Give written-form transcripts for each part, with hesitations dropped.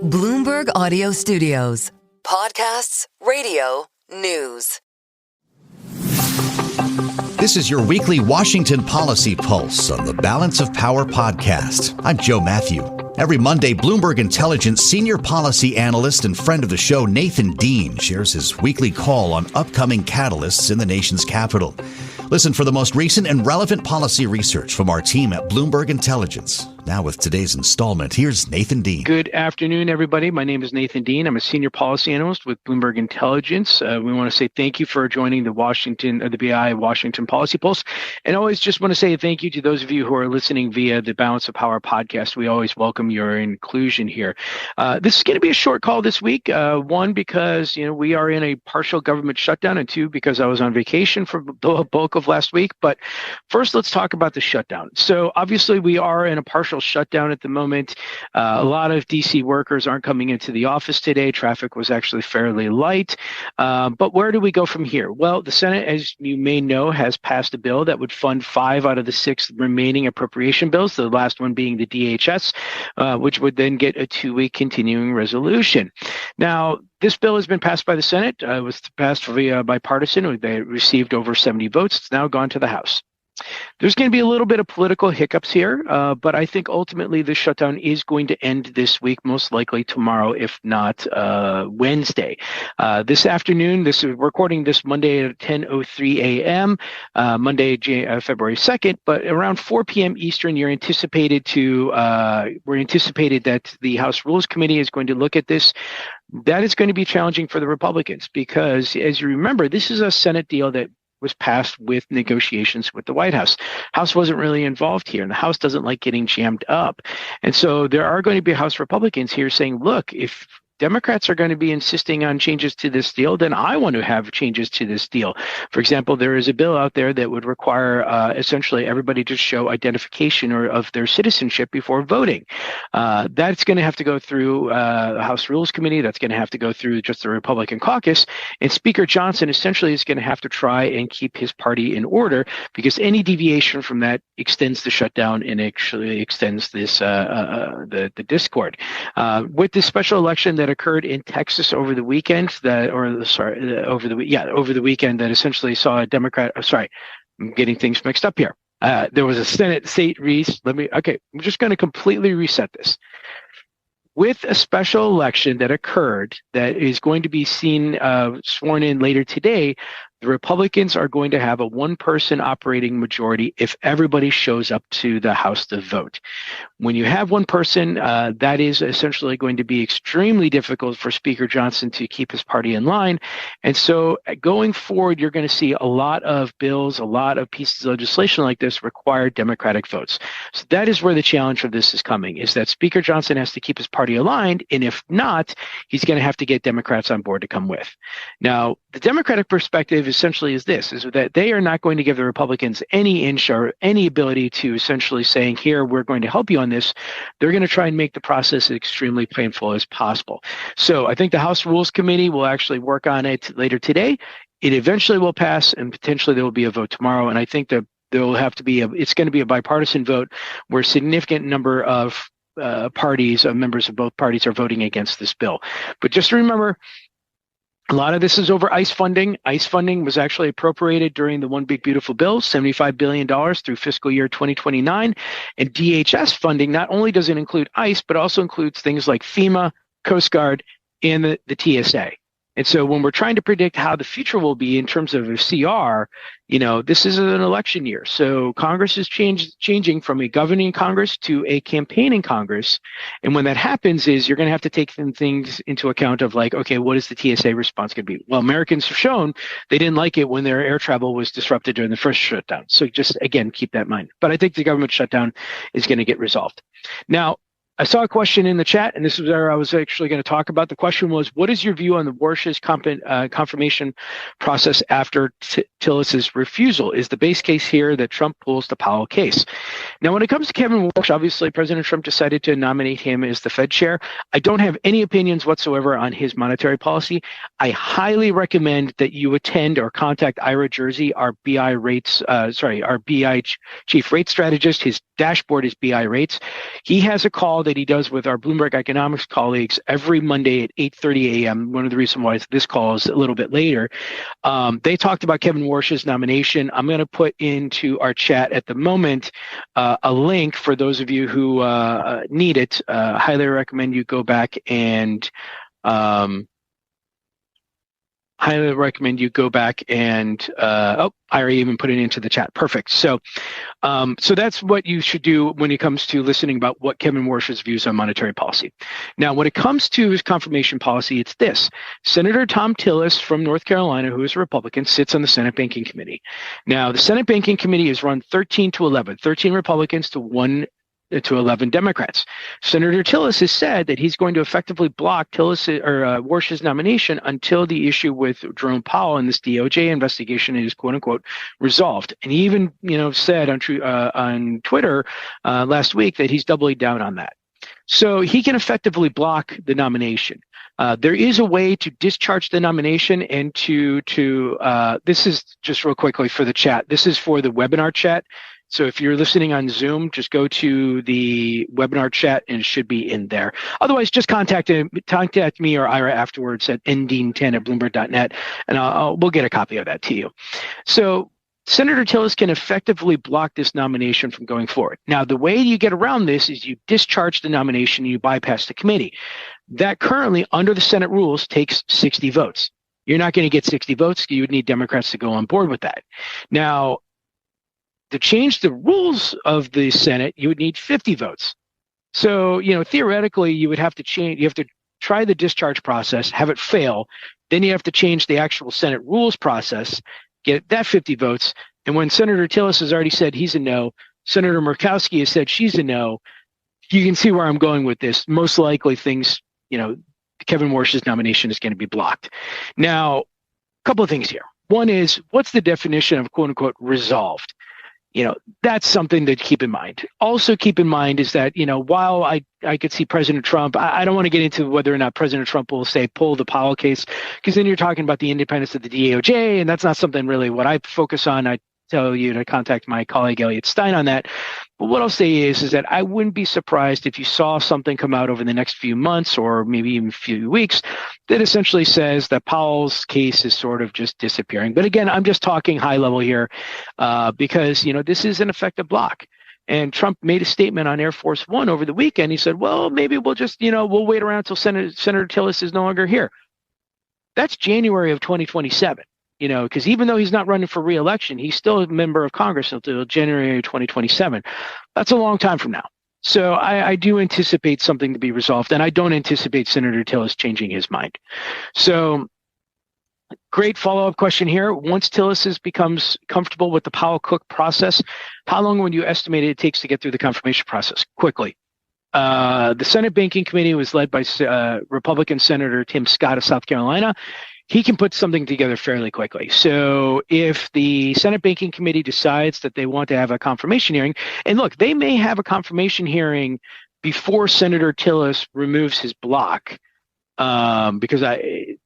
Bloomberg Audio Studios. Podcasts, radio, news. This is your weekly Washington Policy Pulse on the Balance of Power podcast. I'm Joe Matthew. Every Monday, Bloomberg Intelligence senior policy analyst and friend of the show, Nathan Dean, shares his weekly call on upcoming catalysts in the nation's capital. Listen for the most recent and relevant policy research from our team at Bloomberg Intelligence. Now with today's installment, here's Nathan Dean. Good afternoon, everybody. My name is Nathan Dean. I'm a senior policy analyst with Bloomberg Intelligence. We want to say thank you for joining the BI Washington Policy Pulse. And always just want to say thank you to those of you who are listening via the Balance of Power podcast. We always welcome your inclusion here. This is going to be a short call this week. One, because we are in a partial government shutdown, and two, because I was on vacation for the bulk of last week. But first, let's talk about the shutdown. So obviously, we are in a partial shutdown at the moment. A lot of DC workers aren't coming into the office today. Traffic was actually fairly light. But where do we go from here? Well, the Senate, as you may know, has passed a bill that would fund 5 out of the 6 remaining appropriation bills, the last one being the DHS, which would then get a 2-week continuing resolution. Now, this bill has been passed by the Senate. It was passed via bipartisan. They received over 70 votes. It's now gone to the House. There's going to be a little bit of political hiccups here, but I think ultimately the shutdown is going to end this week, most likely tomorrow, if not Wednesday. This afternoon, we're recording this Monday at 10:03 a.m., Monday, February 2nd, but around 4 p.m. Eastern, we're anticipated that the House Rules Committee is going to look at this. That is going to be challenging for the Republicans because, as you remember, this is a Senate deal that was passed with negotiations with the White House. House wasn't really involved here, and the House doesn't like getting jammed up. And so there are going to be House Republicans here saying, look, if Democrats are going to be insisting on changes to this deal, then I want to have changes to this deal. For example, there is a bill out there that would require essentially everybody to show identification of their citizenship before voting. That's going to have to go through the House Rules Committee. That's going to have to go through just the Republican caucus. And Speaker Johnson essentially is going to have to try and keep his party in order because any deviation from that extends the shutdown and actually extends this the discord. With this special election that occurred in Texas over the weekend, over the weekend that essentially saw a Democrat. I'm getting things mixed up here. There was a Senate seat race. I'm just going to completely reset this. With a special election that occurred that is going to be sworn in later today, the Republicans are going to have a one-person operating majority if everybody shows up to the House to vote. When you have one person, that is essentially going to be extremely difficult for Speaker Johnson to keep his party in line. And so going forward, you're going to see a lot of bills, a lot of pieces of legislation like this require Democratic votes. So that is where the challenge of this is coming, is that Speaker Johnson has to keep his party aligned, and if not, he's going to have to get Democrats on board to come with. Now, the Democratic perspective essentially is that they are not going to give the Republicans any inch or any ability to essentially saying, here, we're going to help you on this. They're going to try and make the process as extremely painful as possible. So I think the House Rules Committee will actually work on it later today. It eventually will pass, and potentially there will be a vote tomorrow. And I think that there will have to be it's going to be a bipartisan vote where a significant number of members of both parties are voting against this bill. But just remember, a lot of this is over ICE funding. ICE funding was actually appropriated during the One Big Beautiful Bill, $75 billion through fiscal year 2029. And DHS funding not only does it include ICE, but also includes things like FEMA, Coast Guard, and the TSA. And so when we're trying to predict how the future will be in terms of a CR, this is an election year. So Congress is changing from a governing Congress to a campaigning Congress. And when that happens is you're going to have to take things into account of like, okay, what is the TSA response going to be? Well, Americans have shown they didn't like it when their air travel was disrupted during the first shutdown. So just, again, keep that in mind. But I think the government shutdown is going to get resolved. Now, I saw a question in the chat, and this is where I was actually going to talk about. The question was, what is your view on the Warsh's confirmation process after Tillis's refusal? Is the base case here that Trump pulls the Powell case? Now, when it comes to Kevin Warsh, obviously President Trump decided to nominate him as the Fed chair. I don't have any opinions whatsoever on his monetary policy. I highly recommend that you attend or contact Ira Jersey, our BI chief rate strategist. His dashboard is BI rates. He has a call call that he does with our Bloomberg economics colleagues every Monday at 8:30 a.m. One of the reasons why this call is a little bit later. They talked about Kevin Warsh's nomination. I'm going to put into our chat at the moment a link for those of you who need it. Highly recommend you go back and I already even put it into the chat. Perfect. So that's what you should do when it comes to listening about what Kevin Warsh's views on monetary policy. Now, when it comes to his confirmation policy, it's this. Senator Thom Tillis from North Carolina, who is a Republican, sits on the Senate Banking Committee. Now, the Senate Banking Committee is run 13 to 11, 13 Republicans to 11 Democrats. Senator Tillis has said that he's going to effectively block Warsh's nomination until the issue with Jerome Powell and this DOJ investigation is "quote unquote" resolved. And he even, said on Twitter last week that he's doubling down on that. So he can effectively block the nomination. There is a way to discharge the nomination and to this is just real quickly for the chat. This is for the webinar chat. So if you're listening on Zoom, just go to the webinar chat and it should be in there. Otherwise, just contact me or Ira afterwards at ndean10@bloomberg.net, and we'll get a copy of that to you. So Senator Tillis can effectively block this nomination from going forward. Now, the way you get around this is you discharge the nomination and you bypass the committee. That currently, under the Senate rules, takes 60 votes. You're not going to get 60 votes. You would need Democrats to go on board with that. Now, to change the rules of the Senate, you would need 50 votes. So, theoretically, you would have to change. You have to try the discharge process, have it fail. Then you have to change the actual Senate rules process, get that 50 votes. And when Senator Tillis has already said he's a no, Senator Murkowski has said she's a no, you can see where I'm going with this. Most likely things, Kevin Warsh's nomination is going to be blocked. Now, a couple of things here. One is, what's the definition of "quote unquote" resolved? That's something to keep in mind. Also keep in mind is that, while I could see President Trump, I don't want to get into whether or not President Trump will say pull the Powell case, because then you're talking about the independence of the DOJ, and that's not something really what I focus on. I tell you to contact my colleague Elliot Stein on that. But what I'll say is that I wouldn't be surprised if you saw something come out over the next few months or maybe even a few weeks that essentially says that Powell's case is sort of just disappearing. But again, I'm just talking high level here because, this is an effective block. And Trump made a statement on Air Force One over the weekend. He said, well, maybe we'll just, we'll wait around until Senator Tillis is no longer here. That's January of 2027. Because even though he's not running for re-election, he's still a member of Congress until January 2027. That's a long time from now. So I do anticipate something to be resolved, and I don't anticipate Senator Tillis changing his mind. So great follow-up question here. Once Tillis becomes comfortable with the Powell-Cook process, how long would you estimate it takes to get through the confirmation process? Quickly. The Senate Banking Committee was led by Republican Senator Tim Scott of South Carolina. He can put something together fairly quickly. So if the Senate Banking Committee decides that they want to have a confirmation hearing, and look, they may have a confirmation hearing before Senator Tillis removes his block, because I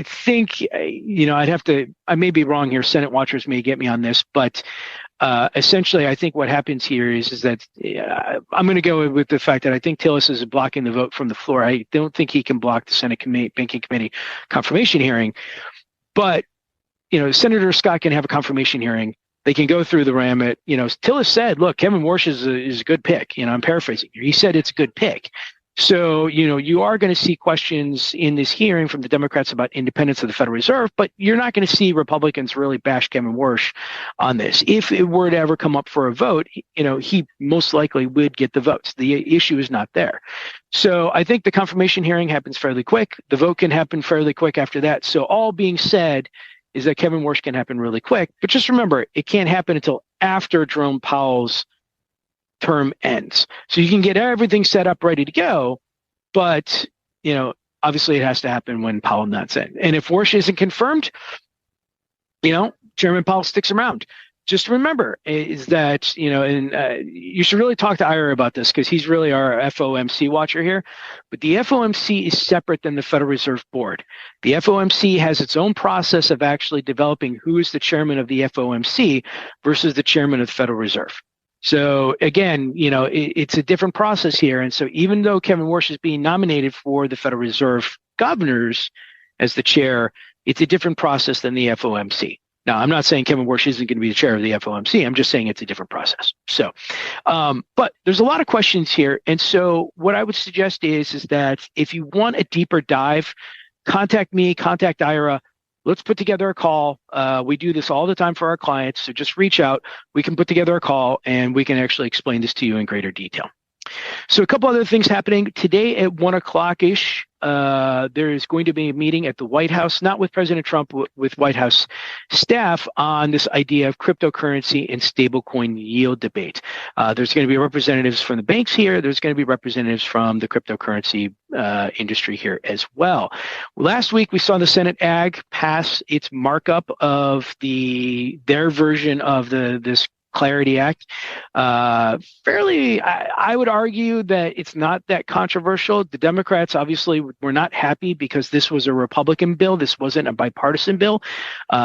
think, I may be wrong here. Senate watchers may get me on this, but essentially, I think what happens here is that I'm going to go with the fact that I think Tillis is blocking the vote from the floor. I don't think he can block the Senate Banking Committee confirmation hearing. But, Senator Scott can have a confirmation hearing. They can go through the rammet. Tillis said, look, Kevin Warsh is a good pick. I'm paraphrasing here. He said it's a good pick. So, you are going to see questions in this hearing from the Democrats about independence of the Federal Reserve, but you're not going to see Republicans really bash Kevin Warsh on this. If it were to ever come up for a vote, he most likely would get the votes. The issue is not there. So I think the confirmation hearing happens fairly quick. The vote can happen fairly quick after that. So all being said is that Kevin Warsh can happen really quick. But just remember, it can't happen until after Jerome Powell's term ends. So you can get everything set up, ready to go, but, obviously it has to happen when Powell nods in. And if Warsh isn't confirmed, Chairman Powell sticks around. Just remember is that, you should really talk to Ira about this because he's really our FOMC watcher here. But the FOMC is separate than the Federal Reserve Board. The FOMC has its own process of actually developing who is the chairman of the FOMC versus the chairman of the Federal Reserve. So again, it's a different process here. And so even though Kevin Warsh is being nominated for the Federal Reserve governors as the chair, it's a different process than the FOMC. Now, I'm not saying Kevin Warsh isn't going to be the chair of the FOMC. I'm just saying it's a different process. So, but there's a lot of questions here. And so what I would suggest is that if you want a deeper dive, contact me, contact Ira. Let's put together a call. We do this all the time for our clients. So just reach out. We can put together a call and we can actually explain this to you in greater detail. So a couple other things happening today at 1 o'clock-ish. There is going to be a meeting at the White House, not with President Trump, with White House staff on this idea of cryptocurrency and stablecoin yield debate. There's going to be representatives from the banks here. There's going to be representatives from the cryptocurrency industry here as well. Last week, we saw the Senate Ag pass its markup of their version of this Clarity Act. Fairly, I would argue that it's not that controversial. The Democrats obviously were not happy because this was a Republican bill. This wasn't a bipartisan bill.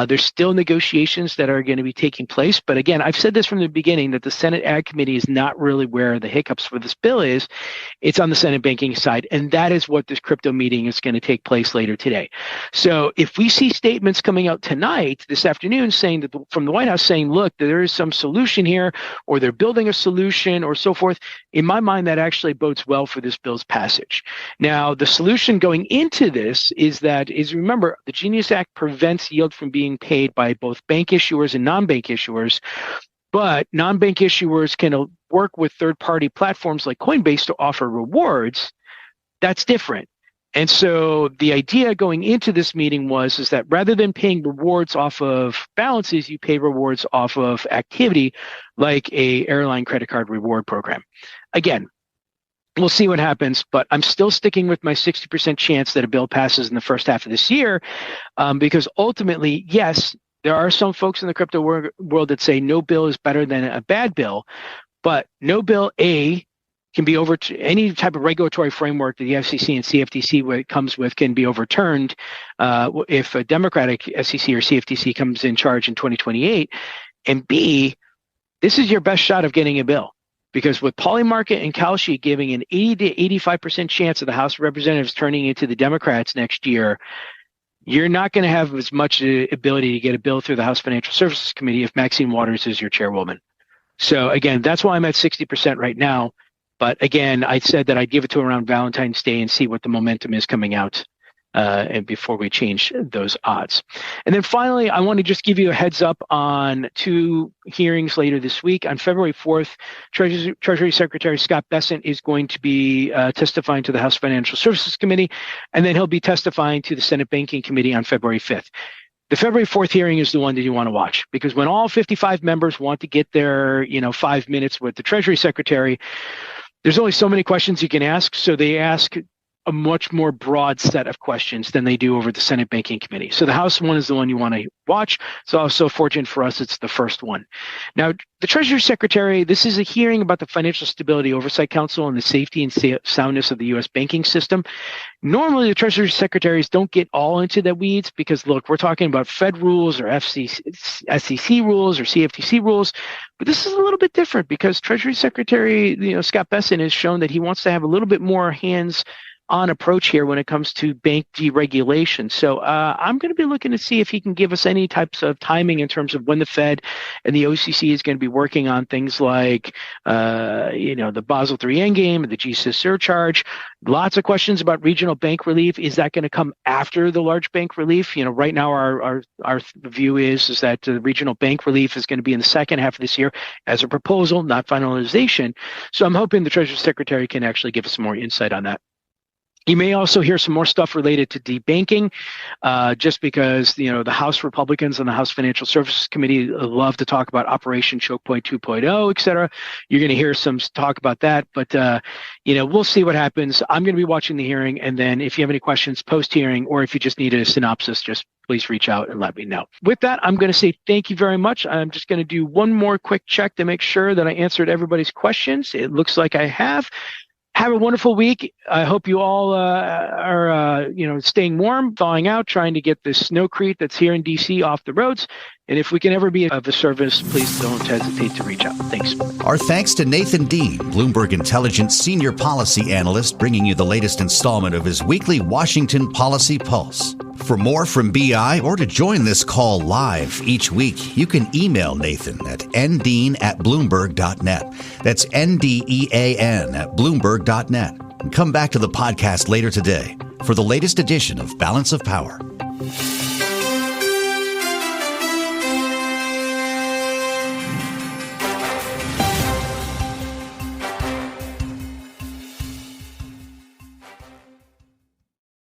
There's still negotiations that are going to be taking place. But again, I've said this from the beginning that the Senate Ag Committee is not really where the hiccups for this bill is. It's on the Senate banking side. And that is what this crypto meeting is going to take place later today. So if we see statements coming out tonight, this afternoon, saying that from the White House saying, look, there is some solution here, or they're building a solution or so forth, in my mind, that actually bodes well for this bill's passage. Now, the solution going into this is remember, the Genius Act prevents yield from being paid by both bank issuers and non-bank issuers, but non-bank issuers can work with third-party platforms like Coinbase to offer rewards. That's different. And so the idea going into this meeting is that rather than paying rewards off of balances, you pay rewards off of activity like a airline credit card reward program. Again, we'll see what happens, but I'm still sticking with my 60% chance that a bill passes in the first half of this year because ultimately, yes, there are some folks in the crypto world that say no bill is better than a bad bill, but no bill, can be over to any type of regulatory framework that the FCC and CFTC comes with can be overturned if a Democratic SEC or CFTC comes in charge in 2028. And B, this is your best shot of getting a bill because with Polymarket and Kalshi giving an 80 to 85% chance of the House of Representatives turning into the Democrats next year, you're not going to have as much ability to get a bill through the House Financial Services Committee if Maxine Waters is your chairwoman. So again, that's why I'm at 60% right now. But again, I said that I'd give it to around Valentine's Day and see what the momentum is coming out and before we change those odds. And then finally, I want to just give you a heads up on 2 hearings later this week. On February 4th, Treasury Secretary Scott Bessent is going to be testifying to the House Financial Services Committee, and then he'll be testifying to the Senate Banking Committee on February 5th. The February 4th hearing is the one that you want to watch because when all 55 members want to get their 5 minutes with the Treasury Secretary, there's only so many questions you can ask, so they ask a much more broad set of questions than they do over the Senate Banking Committee. So the House one is the one you want to watch. It's also fortunate for us, it's the first one. Now, the Treasury Secretary, this is a hearing about the Financial Stability Oversight Council and the safety and soundness of the U.S. banking system. Normally, the Treasury Secretaries don't get all into the weeds because, look, we're talking about Fed rules or SEC rules or CFTC rules, but this is a little bit different because Treasury Secretary, Scott Bessent has shown that he wants to have a little bit more hands-on approach here when it comes to bank deregulation. So I'm going to be looking to see if he can give us any types of timing in terms of when the Fed and the OCC is going to be working on things like, the Basel III Endgame, the GSIS surcharge. Lots of questions about regional bank relief. Is that going to come after the large bank relief? Right now our view is that the regional bank relief is going to be in the second half of this year as a proposal, not finalization. So I'm hoping the Treasury Secretary can actually give us some more insight on that. You may also hear some more stuff related to debanking, just because, the House Republicans and the House Financial Services Committee love to talk about Operation Choke Point 2.0, et cetera. You're going to hear some talk about that, but, we'll see what happens. I'm going to be watching the hearing, and then if you have any questions post-hearing, or if you just need a synopsis, just please reach out and let me know. With that, I'm going to say thank you very much. I'm just going to do one more quick check to make sure that I answered everybody's questions. It looks like I have. Have a wonderful week. I hope you all are staying warm, thawing out, trying to get this snowcrete that's here in D.C. off the roads. And if we can ever be of a service, please don't hesitate to reach out. Thanks. Our thanks to Nathan Dean, Bloomberg Intelligence Senior Policy Analyst, bringing you the latest installment of his weekly Washington Policy Pulse. For more from BI or to join this call live each week, you can email Nathan at ndean@bloomberg.net. That's NDEAN@bloomberg.net. And come back to the podcast later today for the latest edition of Balance of Power.